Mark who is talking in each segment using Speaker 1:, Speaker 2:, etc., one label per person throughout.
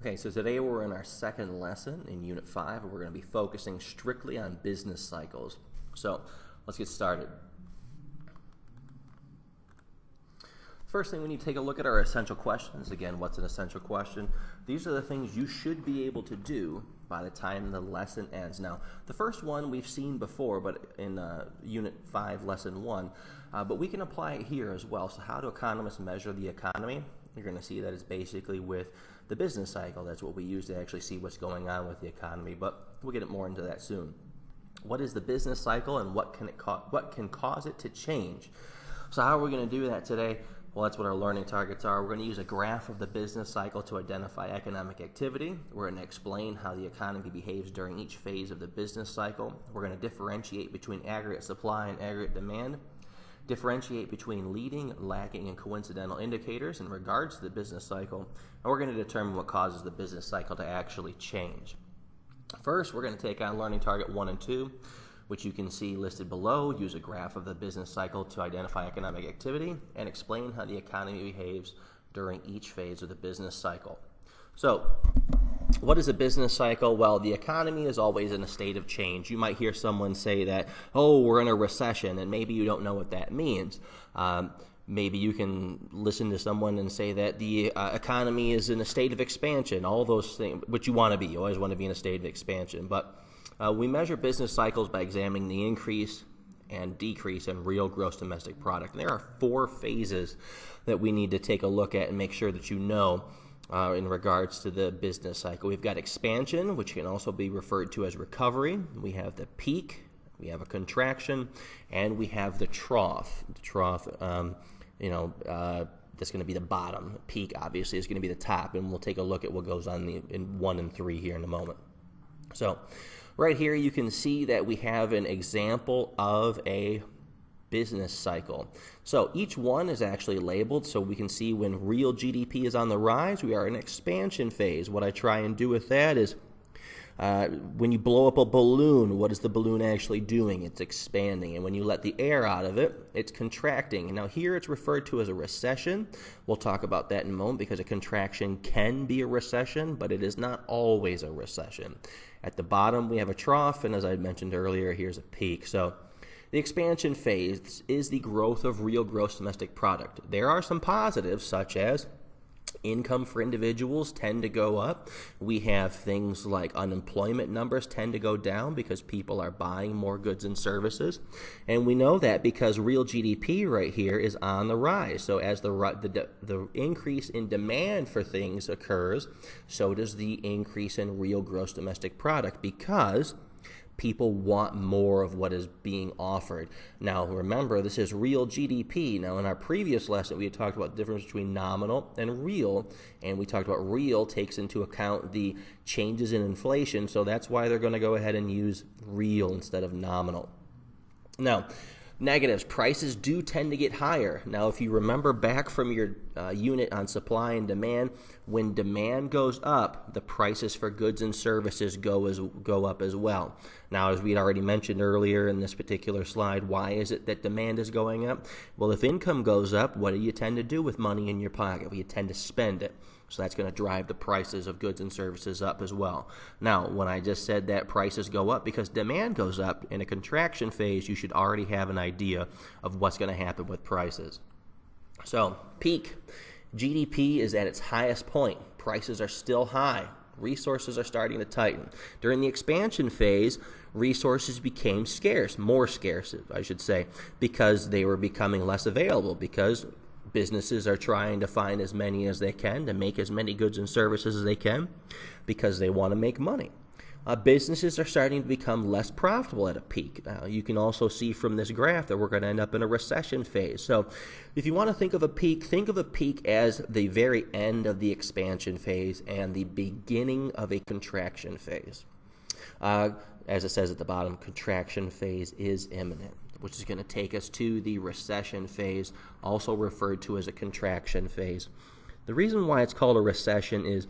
Speaker 1: Okay, so today we're in our second lesson in Unit 5, and we're going to be focusing strictly on business cycles. So let's get started. First thing, we need to take a look at our essential questions. Again, what's an essential question? These are the things you should be able to do by the time the lesson ends. Now, the first one we've seen before, but in Unit 5, Lesson 1, but we can apply it here as well. So how do economists measure the economy? You're going to see that it's basically with the business cycle. That's what we use to actually see what's going on with the economy, but we'll get more into that soon. What is the business cycle, and what can cause it to change? So how are we going to do that today? Well, that's what our learning targets are. We're going to use a graph of the business cycle to identify economic activity. We're going to explain how the economy behaves during each phase of the business cycle. We're going to differentiate between aggregate supply and aggregate demand, differentiate between leading, lagging, and coincidental indicators in regards to the business cycle, and we're going to determine what causes the business cycle to actually change. First, we're going to take on learning target 1 and 2, which you can see listed below. Use a graph of the business cycle to identify economic activity and explain how the economy behaves during each phase of the business cycle. So, what is a business cycle? Well, the economy is always in a state of change. You might hear someone say that, oh, we're in a recession, and maybe you don't know what that means. Maybe you can listen to someone and say that the economy is in a state of expansion, all those things, which you want to be. You always want to be in a state of expansion. But we measure business cycles by examining the increase and decrease in real gross domestic product. And there are 4 phases that we need to take a look at and make sure that you know in regards to the business cycle. We've got expansion, which can also be referred to as recovery. We have the peak, we have a contraction, and we have the trough. The trough, that's going to be the bottom. Peak, obviously, is going to be the top, and we'll take a look at what goes on in 1 and 3 here in a moment. So, right here you can see that we have an example of a business cycle. So each one is actually labeled so we can see when real GDP is on the rise, we are in expansion phase. What I try and do with that is when you blow up a balloon, what is the balloon actually doing? It's expanding. And when you let the air out of it, it's contracting. Now here it's referred to as a recession. We'll talk about that in a moment because a contraction can be a recession, but it is not always a recession. At the bottom we have a trough, and as I mentioned earlier, here's a peak. So the expansion phase is the growth of real gross domestic product. There are some positives, such as income for individuals tend to go up. We have things like unemployment numbers tend to go down because people are buying more goods and services. And we know that because real GDP right here is on the rise. So as the increase in demand for things occurs, so does the increase in real gross domestic product, because people want more of what is being offered. Now, remember, this is real GDP. Now, in our previous lesson, we had talked about the difference between nominal and real, and we talked about real takes into account the changes in inflation, so that's why they're going to go ahead and use real instead of nominal. Now, negatives. Prices do tend to get higher. Now, if you remember back from your unit on supply and demand, when demand goes up, the prices for goods and services go up as well. Now, as we had already mentioned earlier in this particular slide, why is it that demand is going up? Well, if income goes up, what do you tend to do with money in your pocket? Well, you tend to spend it. So that's going to drive the prices of goods and services up as well. Now, when I just said that prices go up because demand goes up, in a contraction phase, you should already have an idea of what's going to happen with prices. So, peak. GDP is at its highest point. Prices are still high. Resources are starting to tighten. During the expansion phase, resources became scarce, more scarce, I should say, because they were becoming less available, because businesses are trying to find as many as they can to make as many goods and services as they can because they want to make money. Businesses are starting to become less profitable at a peak. Now, you can also see from this graph that we're going to end up in a recession phase. So if you want to think of a peak as the very end of the expansion phase and the beginning of a contraction phase. As it says at the bottom, contraction phase is imminent, which is going to take us to the recession phase, also referred to as a contraction phase. The reason why it's called a recession is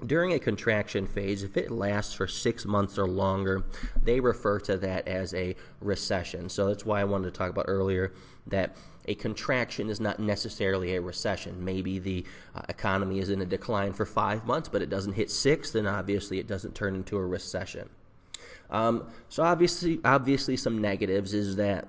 Speaker 1: During a contraction phase, if it lasts for 6 months or longer, they refer to that as a recession. So that's why I wanted to talk about earlier that a contraction is not necessarily a recession. Maybe the economy is in a decline for 5 months, but it doesn't hit 6, then obviously it doesn't turn into a recession. So obviously some negatives is that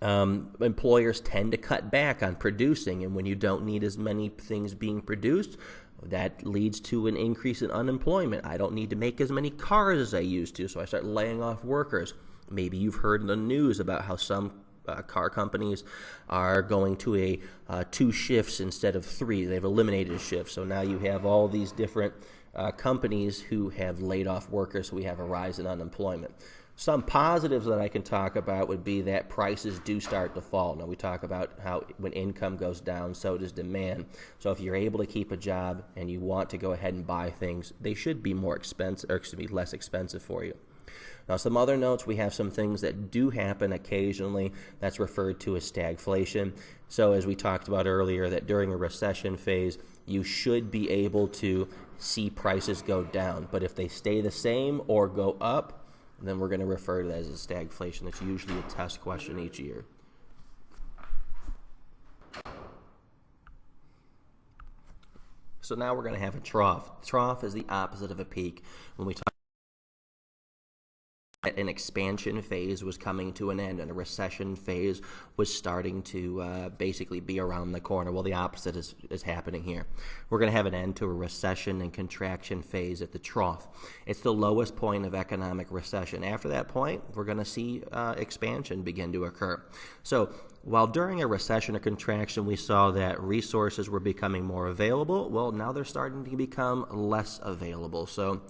Speaker 1: employers tend to cut back on producing, and when you don't need as many things being produced, that leads to an increase in unemployment. I don't need to make as many cars as I used to, so I start laying off workers. Maybe you've heard in the news about how some car companies are going to a 2 shifts instead of 3. They've eliminated a shift, so now you have all these different companies who have laid off workers, so we have a rise in unemployment. Some positives that I can talk about would be that prices do start to fall. Now, we talk about how when income goes down, so does demand. So if you're able to keep a job and you want to go ahead and buy things, they should be more expensive, or excuse me, less expensive for you. Now, some other notes, we have some things that do happen occasionally that's referred to as stagflation. So as we talked about earlier, that during a recession phase, you should be able to see prices go down. But if they stay the same or go up, then we're going to refer to that as a stagflation. That's usually a test question each year. So now we're going to have a trough. Trough is the opposite of a peak. When we talk an expansion phase was coming to an end and a recession phase was starting to basically be around the corner. Well, the opposite is happening here. We're going to have an end to a recession and contraction phase at the trough. It's the lowest point of economic recession. After that point, we're going to see expansion begin to occur. So while during a recession or contraction we saw that resources were becoming more available, well, now they're starting to become less available. So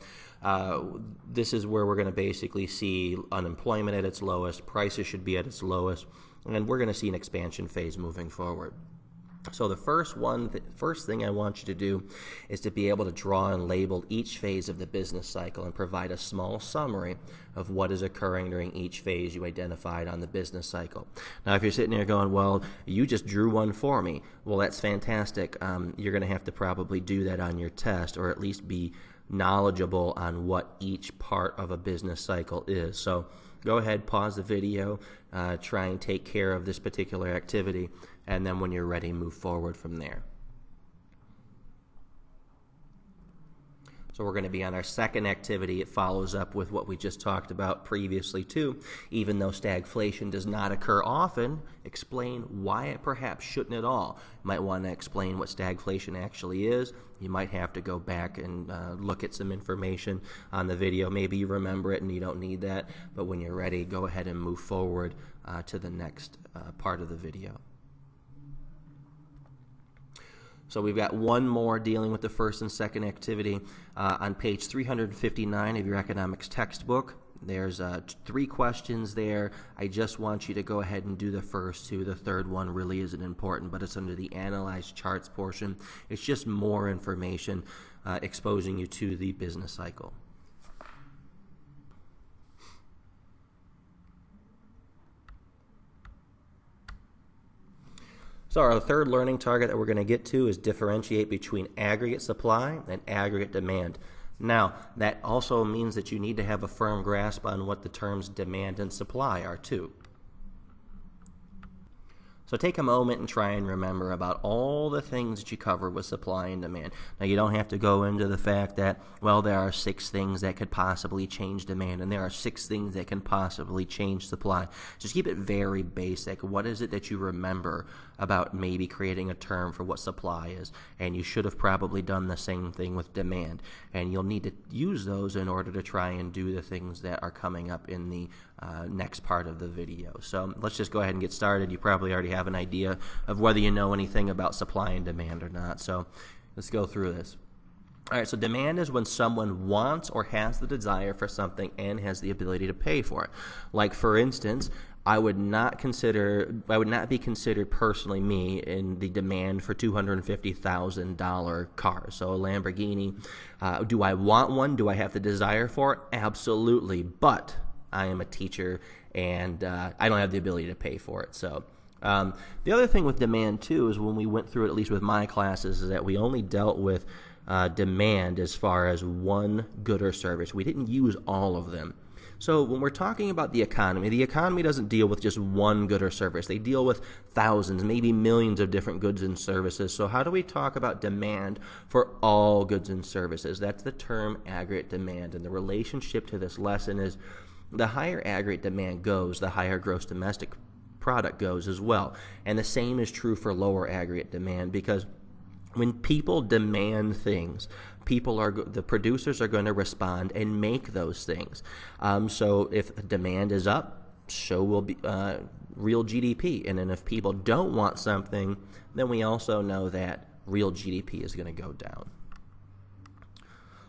Speaker 1: this is where we're going to basically see unemployment at its lowest, prices should be at its lowest, and we're going to see an expansion phase moving forward. So the first thing I want you to do is to be able to draw and label each phase of the business cycle and provide a small summary of what is occurring during each phase you identified on the business cycle. Now, if you're sitting there going, well, you just drew one for me, well, that's fantastic. You're going to have to probably do that on your test, or at least be knowledgeable on what each part of a business cycle is. So go ahead, pause the video, try and take care of this particular activity, and then when you're ready, move forward from there. So we're going to be on our second activity. It follows up with what we just talked about previously too. Even though stagflation does not occur often, explain why it perhaps shouldn't at all. You might want to explain what stagflation actually is. You might have to go back and look at some information on the video. Maybe you remember it and you don't need that, but when you're ready, go ahead and move forward to the next part of the video. So we've got one more dealing with the first and second activity. On page 359 of your economics textbook, there's 3 questions there. I just want you to go ahead and do the first 2. The third one really isn't important, but it's under the Analyze Charts portion. It's just more information exposing you to the business cycle. So our third learning target that we're going to get to is differentiate between aggregate supply and aggregate demand. Now, that also means that you need to have a firm grasp on what the terms demand and supply are too. So take a moment and try and remember about all the things that you covered with supply and demand. Now, you don't have to go into the fact that, well, there are 6 things that could possibly change demand, and there are 6 things that can possibly change supply. Just keep it very basic. What is it that you remember about maybe creating a term for what supply is? And you should have probably done the same thing with demand. And you'll need to use those in order to try and do the things that are coming up in the next part of the video. So let's just go ahead and get started. You probably already have an idea of whether you know anything about supply and demand or not. So let's go through this. All right, so demand is when someone wants or has the desire for something and has the ability to pay for it. Like, for instance, I would not be considered personally me in the demand for $250,000 cars. So a Lamborghini, do I want one? Do I have the desire for it? Absolutely, but I am a teacher and I don't have the ability to pay for it. So the other thing with demand too is when we went through it, at least with my classes, is that we only dealt with demand as far as one good or service. We didn't use all of them. So when we're talking about the economy doesn't deal with just one good or service. They deal with thousands, maybe millions of different goods and services. So how do we talk about demand for all goods and services? That's the term aggregate demand. And the relationship to this lesson is the higher aggregate demand goes, the higher gross domestic product goes as well. And the same is true for lower aggregate demand, because when people demand things, the producers are going to respond and make those things. So if demand is up, so will be real GDP. And then if people don't want something, then we also know that real GDP is going to go down.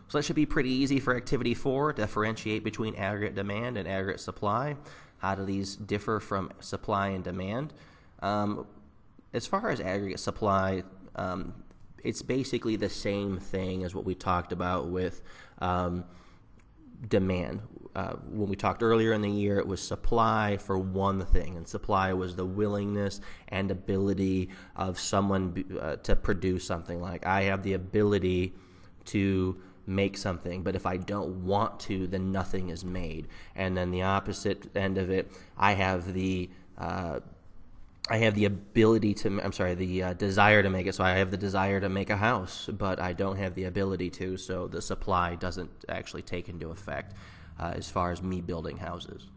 Speaker 1: So that should be pretty easy for activity 4, differentiate between aggregate demand and aggregate supply. How do these differ from supply and demand? As far as aggregate supply, it's basically the same thing as what we talked about with demand. When we talked earlier in the year, it was supply for one thing, and supply was the willingness and ability of someone to produce something. Like, I have the ability to make something, but if I don't want to, then nothing is made. And then the opposite end of it, I have the ability to, the desire to make it. So I have the desire to make a house, but I don't have the ability to. So the supply doesn't actually take into effect as far as me building houses.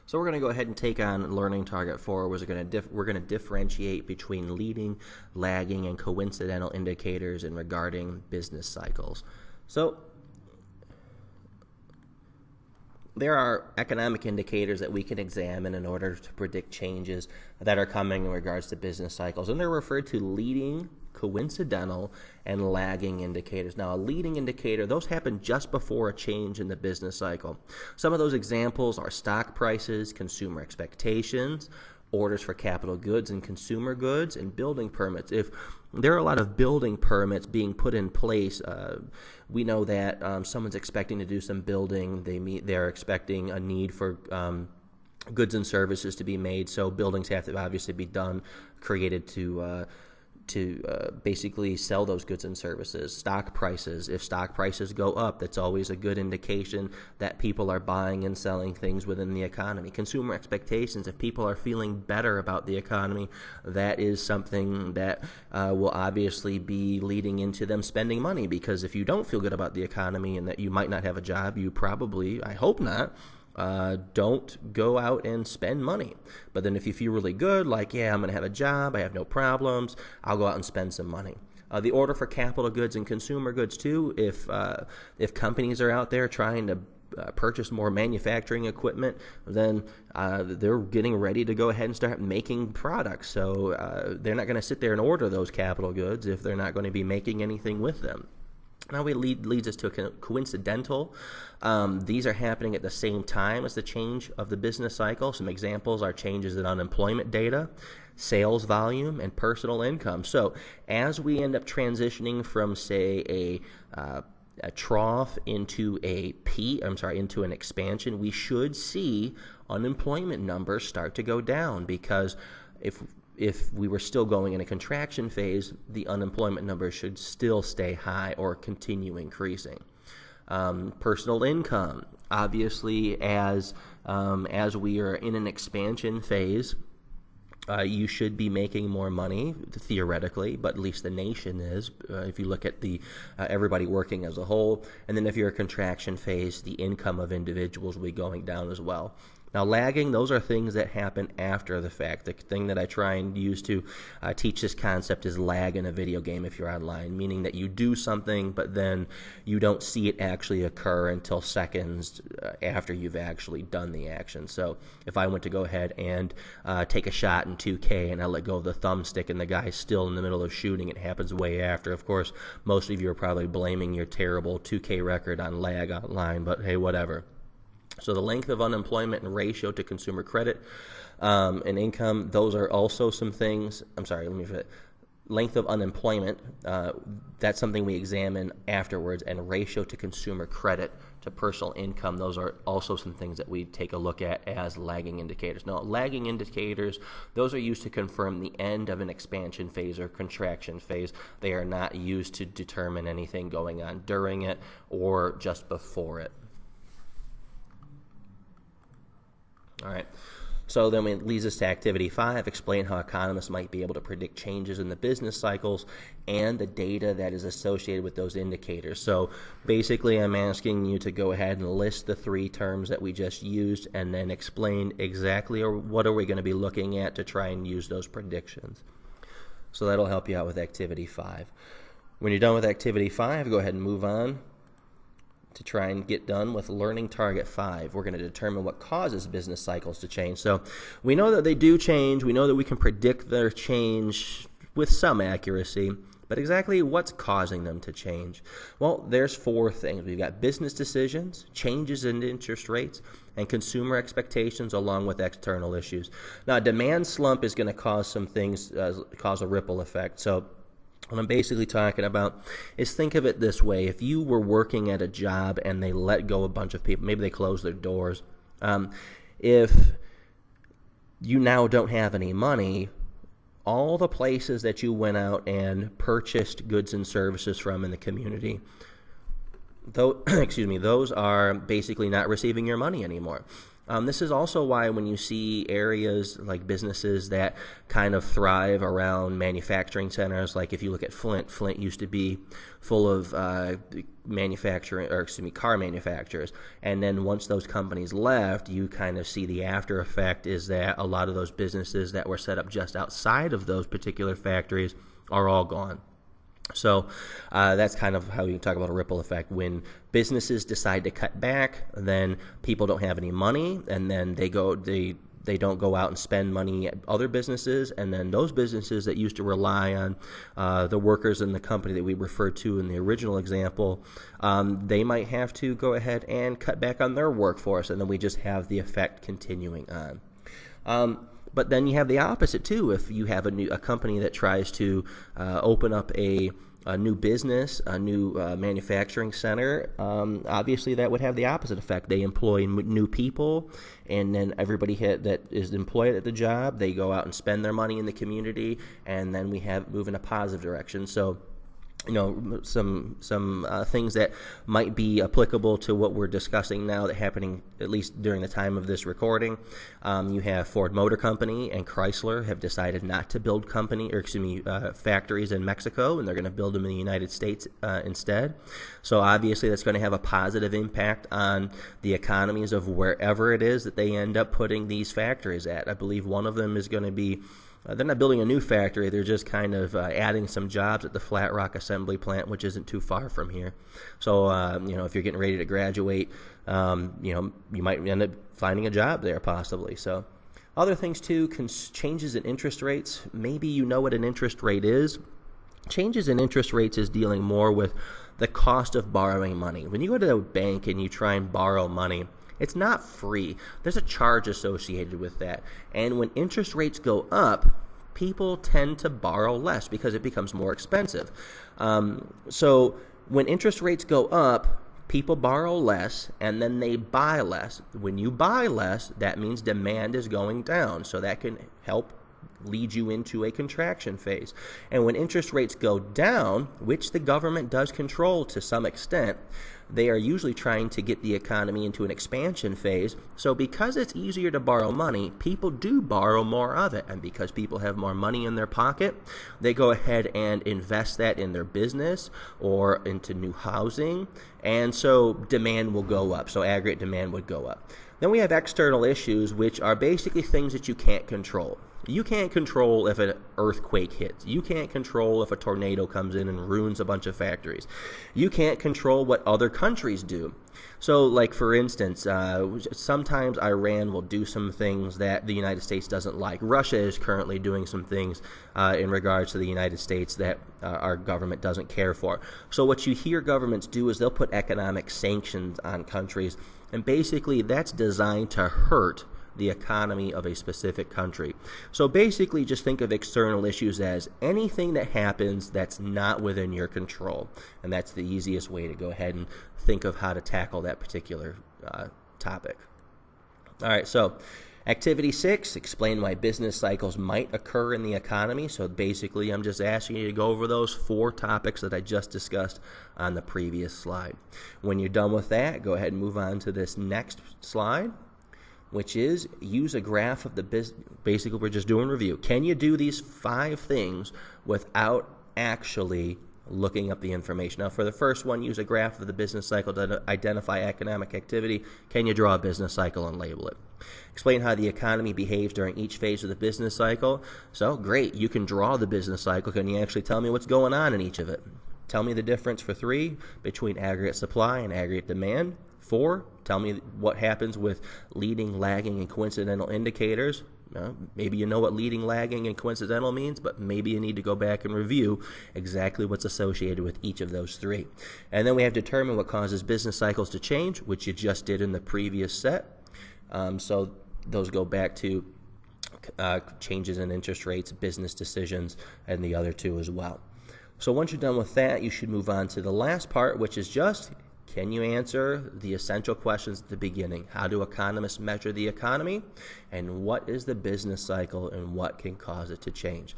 Speaker 1: So we're going to go ahead and take on learning target 4. We're going to differentiate between leading, lagging, and coincidental indicators in regarding business cycles. So there are economic indicators that we can examine in order to predict changes that are coming in regards to business cycles, and they're referred to leading, coincidental, and lagging indicators. Now, a leading indicator, those happen just before a change in the business cycle. Some of those examples are stock prices, consumer expectations, orders for capital goods and consumer goods, and building permits. If there are a lot of building permits being put in place, we know that someone's expecting to do some building. They're expecting a need for goods and services to be made, so buildings have to obviously be created to basically sell those goods and services. Stock prices, if stock prices go up, that's always a good indication that people are buying and selling things within the economy. Consumer expectations, if people are feeling better about the economy, that is something that will obviously be leading into them spending money, because if you don't feel good about the economy and that you might not have a job, you probably, I hope not, don't go out and spend money. But then if you feel really good, like, yeah, I'm going to have a job, I have no problems, I'll go out and spend some money. The order for capital goods and consumer goods too, if companies are out there trying to purchase more manufacturing equipment, then they're getting ready to go ahead and start making products. So they're not going to sit there and order those capital goods if they're not going to be making anything with them. Now it leads us to a coincidental. These are happening at the same time as the change of the business cycle. Some examples are changes in unemployment data, sales volume, and personal income. So as we end up transitioning from, say, a trough into into an expansion, we should see unemployment numbers start to go down, because if we were still going in a contraction phase, the unemployment numbers should still stay high or continue increasing. Personal income, obviously, as we are in an expansion phase, you should be making more money, theoretically, but at least the nation is, if you look at the everybody working as a whole. And then if you're a contraction phase, the income of individuals will be going down as well. Now, lagging, those are things that happen after the fact. The thing that I try and use to teach this concept is lag in a video game if you're online, meaning that you do something, but then you don't see it actually occur until seconds after you've actually done the action. So if I went to go ahead and take a shot in 2K and I let go of the thumbstick and the guy's still in the middle of shooting, it happens way after. Of course, most of you are probably blaming your terrible 2K record on lag online, but hey, whatever. So the length of unemployment and ratio to consumer credit and income, those are also some things. Length of unemployment, that's something we examine afterwards, and ratio to consumer credit to personal income, those are also some things that we take a look at as lagging indicators. Now, lagging indicators, those are used to confirm the end of an expansion phase or contraction phase. They are not used to determine anything going on during it or just before it. All right. So then it leads us to activity 5, explain how economists might be able to predict changes in the business cycles and the data that is associated with those indicators. So basically I'm asking you to go ahead and list the 3 terms that we just used and then explain exactly what are we going to be looking at to try and use those predictions. So that'll help you out with activity 5. When you're done with activity 5, go ahead and move on to try and get done with learning target 5. We're going to determine what causes business cycles to change. So we know that they do change. We know that we can predict their change with some accuracy, but exactly what's causing them to change? Well, there's 4 things. We've got business decisions, changes in interest rates, and consumer expectations along with external issues. Now, a demand slump is going to cause some things, cause a ripple effect. So what I'm basically talking about is, think of it this way. If you were working at a job and they let go a bunch of people, maybe they closed their doors, if you now don't have any money, all the places that you went out and purchased goods and services from in the community, those are basically not receiving your money anymore. This is also why when you see areas like businesses that kind of thrive around manufacturing centers, like if you look at Flint used to be full of car manufacturers, and then once those companies left, you kind of see the after effect is that a lot of those businesses that were set up just outside of those particular factories are all gone. So that's kind of how you talk about a ripple effect. When businesses decide to cut back, then people don't have any money, and then they don't go out and spend money at other businesses, and then those businesses that used to rely on the workers in the company that we referred to in the original example, they might have to go ahead and cut back on their workforce, and then we just have the effect continuing on. But then you have the opposite too. If you have a company that tries to open up a new business, a new manufacturing center, obviously that would have the opposite effect. They employ new people, and then everybody that is employed at the job, they go out and spend their money in the community, and then we move in a positive direction. So, some things that might be applicable to what we're discussing now that happening at least during the time of this recording. You have Ford Motor Company and Chrysler have decided not to build factories in Mexico, and they're going to build them in the United States instead. So obviously that's going to have a positive impact on the economies of wherever it is that they end up putting these factories at. I believe one of them is going to be they're not building a new factory. They're just kind of adding some jobs at the Flat Rock assembly plant, which isn't too far from here. So, if you're getting ready to graduate, you might end up finding a job there possibly. So, other things too, changes in interest rates. Maybe you know what an interest rate is. Changes in interest rates is dealing more with the cost of borrowing money. When you go to a bank and you try and borrow money, it's not free. There's a charge associated with that. And when interest rates go up, people tend to borrow less because it becomes more expensive. So when interest rates go up, people borrow less, and then they buy less. When you buy less, that means demand is going down. So that can help lead you into a contraction phase. And when interest rates go down, which the government does control to some extent, they are usually trying to get the economy into an expansion phase. So because it's easier to borrow money, people do borrow more of it. And because people have more money in their pocket, they go ahead and invest that in their business or into new housing. And so demand will go up. So aggregate demand would go up. Then we have external issues, which are basically things that you can't control. You can't control if an earthquake hits. You can't control if a tornado comes in and ruins a bunch of factories. You can't control what other countries do. So, like, for instance, sometimes Iran will do some things that the United States doesn't like. Russia is currently doing some things in regards to the United States that our government doesn't care for. So what you hear governments do is they'll put economic sanctions on countries, and basically that's designed to hurt the economy of a specific country. So basically just think of external issues as anything that happens that's not within your control. And that's the easiest way to go ahead and think of how to tackle that particular topic. All right, so Activity 6, explain why business cycles might occur in the economy. So basically, I'm just asking you to go over those 4 topics that I just discussed on the previous slide. When you're done with that, go ahead and move on to this next slide, which is use a graph of the business. Basically, we're just doing review. Can you do these 5 things without actually looking up the information? Now, for the first one, use a graph of the business cycle to identify economic activity. Can you draw a business cycle and label it? Explain how the economy behaves during each phase of the business cycle. So, great, you can draw the business cycle. Can you actually tell me what's going on in each of it? Tell me the difference for 3 between aggregate supply and aggregate demand. 4, tell me what happens with leading, lagging, and coincidental indicators. Maybe you know what leading, lagging, and coincidental means, but maybe you need to go back and review exactly what's associated with each of those 3. And then we have to determine what causes business cycles to change, which you just did in the previous set. So those go back to changes in interest rates, business decisions, and the other 2 as well. So once you're done with that, you should move on to the last part, which is just, can you answer the essential questions at the beginning? How do economists measure the economy? And what is the business cycle and what can cause it to change?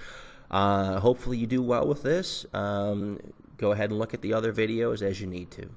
Speaker 1: Hopefully you do well with this. Go ahead and look at the other videos as you need to.